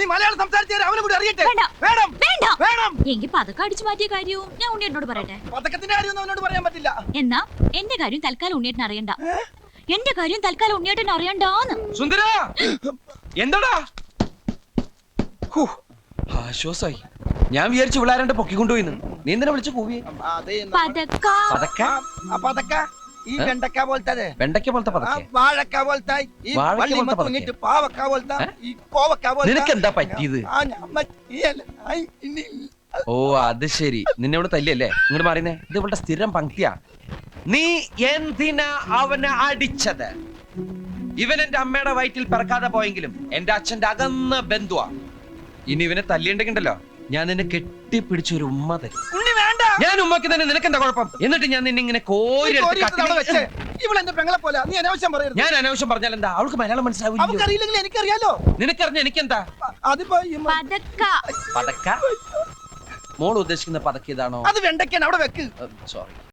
നീ മലയാളം സംസാരിച്ചാൽ അവനെ കൂടി അറിയട്ടെ. വേണ്ട. വേണം. വേണ്ട. വേണം. എങ്കിൽ പതക്കം അടിച്ചു മാറ്റിയ കാര്യവും ഞാൻ ഉണ്ണിയേട്ടനോട് പറയട്ടെ. പതക്കത്തിന്റെ കാര്യമൊന്നും അവനോട് പറയാൻ പറ്റില്ല. എന്നാ എന്റെ കാര്യം തൽക്കാലം ഉണ്ണിയേട്ടൻ അറിയണ്ട. എന്റെ കാര്യം തൽക്കാലം ഉണ്ണിയേട്ടൻ അറിയണ്ടാന്ന്. സുന്ദര എന്താടാ? ആശ്വാസായി. ഞാൻ വിചാരിച്ചു വിളാരണ്ട് പൊക്കിക്കൊണ്ടുപോയിന്ന്. നീ എന്തിനാ വിളിച്ചു കൂവിയെ? പതക്ക. പതക്ക? പതക്ക ഈ വെണ്ടക്ക പോലത്തെ, വെണ്ടയ്ക്ക പോലത്തെ പതക്ക, വാഴക്ക പോലത്തെ, ഈ വള്ളിമ തൂങ്ങിട്ട് പാവക്ക പോലത്തെ, ഈ കോവക്ക പോലത്തെ. നിനക്ക് എന്താ പറ്റിയത്? ഓ അത് ശരി, നിന്നെ ഇവിടെ തല്ലിയല്ലേ? ഇങ്ങോട്ട് മാറിയുന്നേ. ഇത് ഇവളുടെ സ്ഥിരം പങ്ക്തിയാ. നീ എന്തിനാ അവനെ അടിച്ചത്? ഇവൻ എന്റെ അമ്മയുടെ വയറ്റിൽ പിറക്കാതെ പോയെങ്കിലും എന്റെ അച്ഛന്റെ അകന്ന ബന്ധുവാ. ഇനി ഇവനെ തല്ലിയുണ്ടെങ്കിണ്ടല്ലോ ഞാൻ നിന്നെ കെട്ടിപ്പിടിച്ച ഒരു ഉമ്മ തരും. ഞാൻ ഉമ്മക്ക് തന്നെ. നിനക്ക് എന്താ കുഴപ്പം? എന്നിട്ട് ഞാൻ നിന്നെ ഇങ്ങനെ കോരി ഞാൻ അനാവശ്യം പറഞ്ഞാൽ എന്താ? അവൾക്ക് മലയാളം മനസ്സിലാവില്ല. എനിക്കറിയാലോ. നിനക്കറിഞ്ഞ എനിക്കെന്താ? പതക്ക? മോൾ ഉദ്ദേശിക്കുന്ന പതക്ക ഇതാണോ? അത് വെണ്ടയ്ക്കാണ്. അവിടെ വെക്ക്. സോറി.